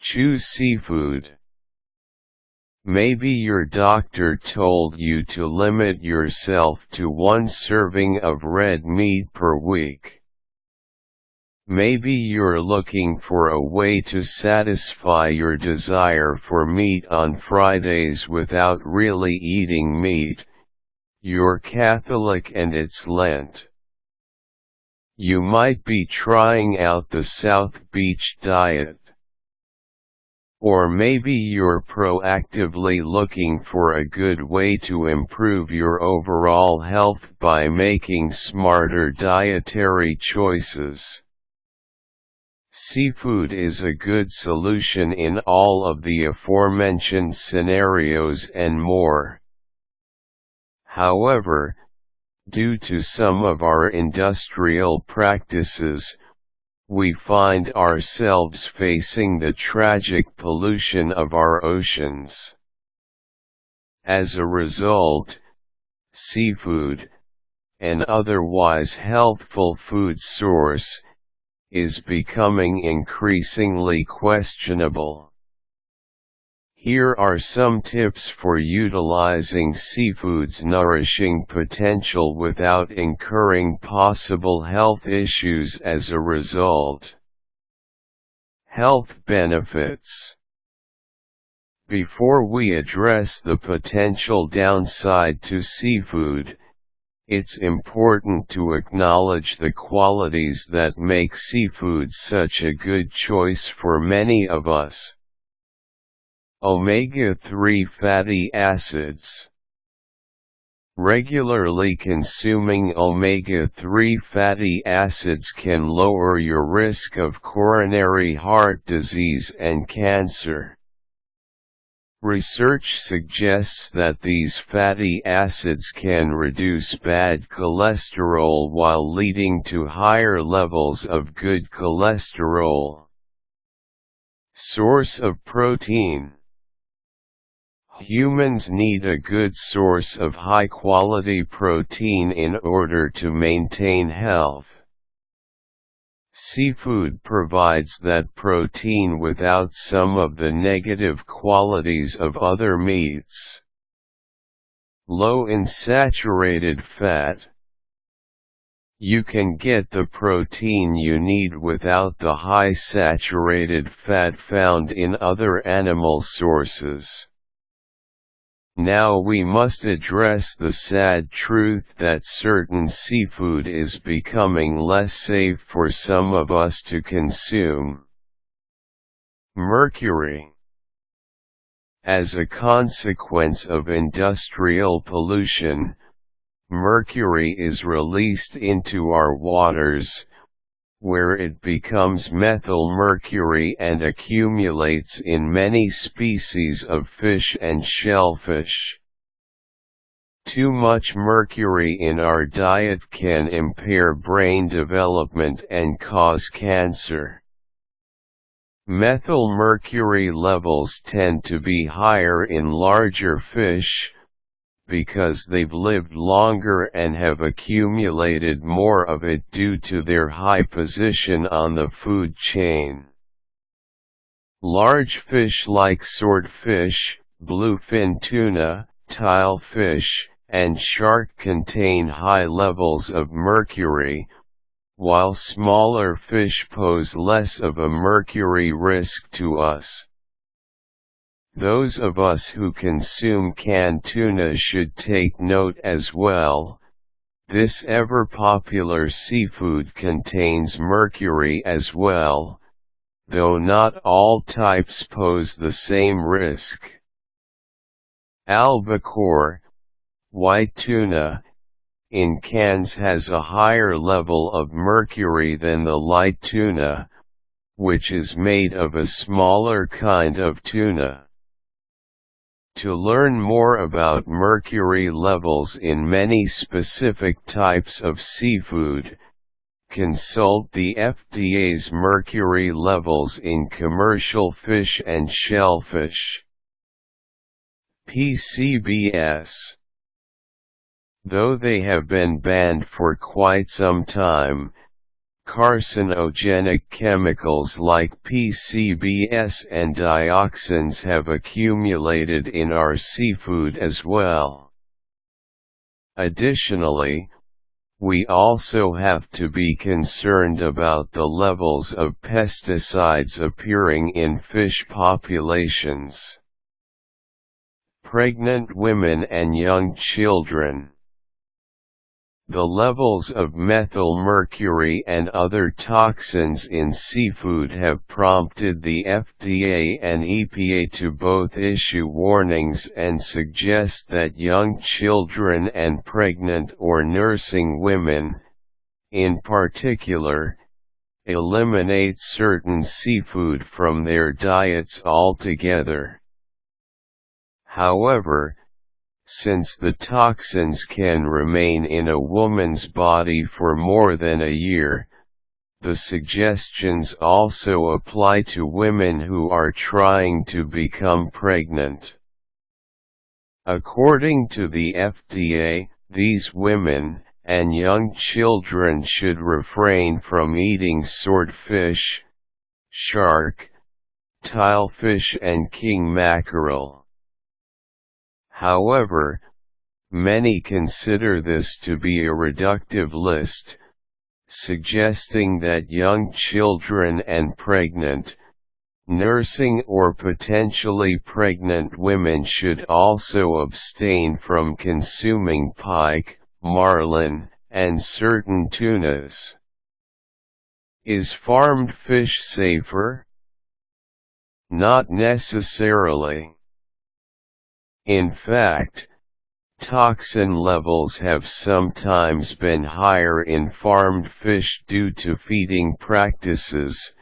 Choose seafood. Maybe your doctor told you to limit yourself to 1 serving of red meat per week. Maybe you're looking for a way to satisfy your desire for meat on Fridays without really eating meat. You're Catholic and it's Lent. You might be trying out the South Beach diet. Or maybe you're proactively looking for a good way to improve your overall health by making smarter dietary choices. Seafood is a good solution in all of the aforementioned scenarios and more. However, due to some of our industrial practices, we find ourselves facing the tragic pollution of our oceans. As a result, seafood, an otherwise healthful food source, is becoming increasingly questionable. Here are some tips for utilizing seafood's nourishing potential without incurring possible health issues as a result. Health benefits. Before we address the potential downside to seafood, it's important to acknowledge the qualities that make seafood such a good choice for many of us. Omega-3 fatty acids. Regularly consuming omega-3 fatty acids can lower your risk of coronary heart disease and cancer. Research suggests that these fatty acids can reduce bad cholesterol while leading to higher levels of good cholesterol. Source of protein. Humans need a good source of high-quality protein in order to maintain health. Seafood provides that protein without some of the negative qualities of other meats. Low in saturated fat. You can get the protein you need without the high saturated fat found in other animal sources. Now we must address the sad truth that certain seafood is becoming less safe for some of us to consume. Mercury. As a consequence of industrial pollution, mercury is released into our waters, where it becomes methyl mercury and accumulates in many species of fish and shellfish. Too much mercury in our diet can impair brain development and cause cancer. Methyl mercury levels tend to be higher in larger fish, because they've lived longer and have accumulated more of it due to their high position on the food chain. Large fish like swordfish, bluefin tuna, tilefish, and shark contain high levels of mercury, while smaller fish pose less of a mercury risk to us. Those of us who consume canned tuna should take note as well. This ever-popular seafood contains mercury as well, though not all types pose the same risk. Albacore, white tuna, in cans has a higher level of mercury than the light tuna, which is made of a smaller kind of tuna. To learn more about mercury levels in many specific types of seafood, consult the FDA's mercury levels in commercial fish and shellfish. Pcbs. Though they have been banned for quite some time, Carcinogenic chemicals like Pcbs and dioxins have accumulated in our seafood as well. Additionally, we also have to be concerned about the levels of pesticides appearing in fish populations. Pregnant women and young children. The levels of methylmercury and other toxins in seafood have prompted the FDA and EPA to both issue warnings and suggest that young children and pregnant or nursing women, in particular, eliminate certain seafood from their diets altogether. However, since the toxins can remain in a woman's body for more than a year, the suggestions also apply to women who are trying to become pregnant. According to the FDA, these women and young children should refrain from eating swordfish, shark, tilefish and king mackerel. However, many consider this to be a reductive list, suggesting that young children and pregnant, nursing or potentially pregnant women should also abstain from consuming pike, marlin, and certain tunas. Is farmed fish safer? Not necessarily. In fact, toxin levels have sometimes been higher in farmed fish due to feeding practices.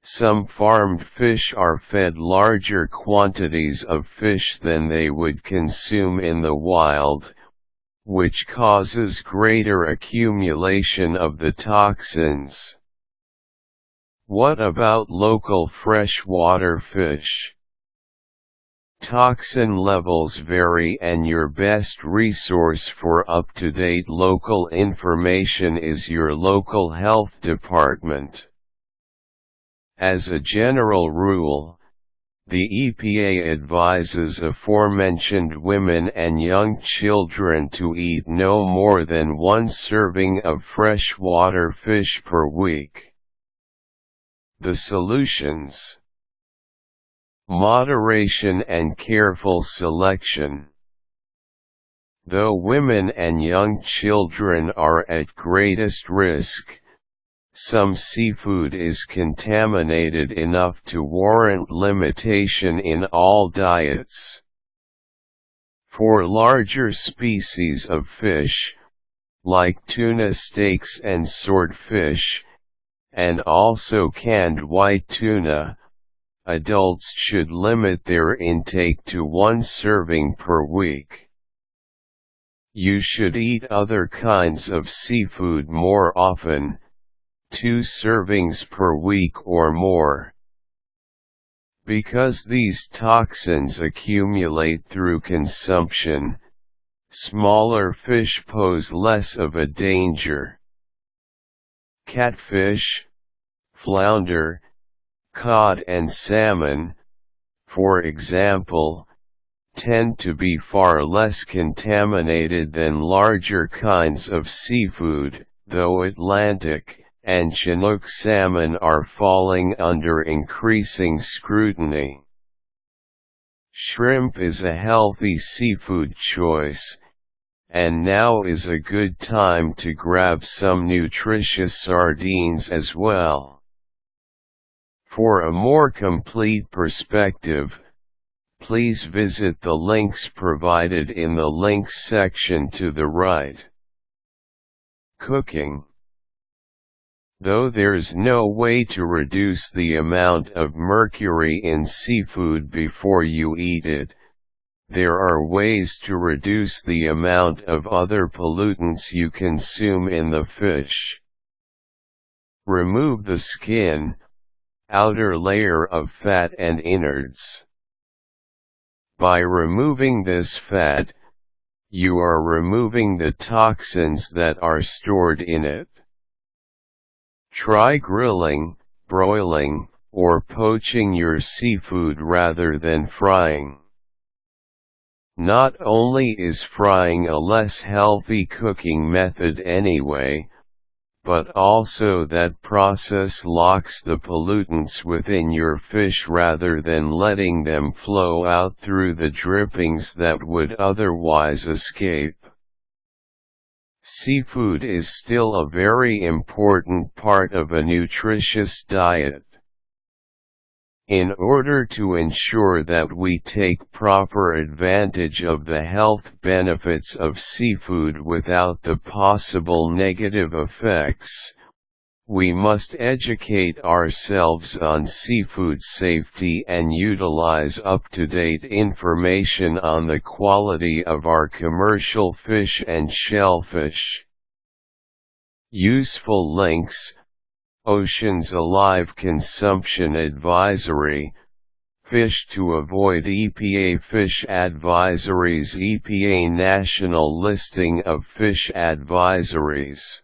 Some farmed fish are fed larger quantities of fish than they would consume in the wild, which causes greater accumulation of the toxins. What about local freshwater fish? Toxin levels vary, and your best resource for up-to-date local information is your local health department. As a general rule, the EPA advises aforementioned women and young children to eat no more than 1 serving of freshwater fish per week. The solutions: moderation and careful selection. Though women and young children are at greatest risk, some seafood is contaminated enough to warrant limitation in all diets. For larger species of fish, like tuna steaks and swordfish, and also canned white tuna, adults should limit their intake to 1 serving per week. You should eat other kinds of seafood more often, 2 servings per week or more. Because these toxins accumulate through consumption, smaller fish pose less of a danger. Catfish, flounder, cod and salmon, for example, tend to be far less contaminated than larger kinds of seafood, though Atlantic and Chinook salmon are falling under increasing scrutiny. Shrimp is a healthy seafood choice, and now is a good time to grab some nutritious sardines as well. For a more complete perspective, please visit the links provided in the links section to the right. Cooking. Though there's no way to reduce the amount of mercury in seafood before you eat it, there are ways to reduce the amount of other pollutants you consume in the fish. Remove the skin, outer layer of fat and innards. By removing this fat, you are removing the toxins that are stored in it. Try grilling, broiling, or poaching your seafood rather than frying. Not only is frying a less healthy cooking method anyway, but also that process locks the pollutants within your fish rather than letting them flow out through the drippings that would otherwise escape. Seafood is still a very important part of a nutritious diet. In order to ensure that we take proper advantage of the health benefits of seafood without the possible negative effects, we must educate ourselves on seafood safety and utilize up-to-date information on the quality of our commercial fish and shellfish. Useful links: Oceans Alive Consumption Advisory, Fish to Avoid EPA Fish Advisories, EPA National Listing of Fish Advisories.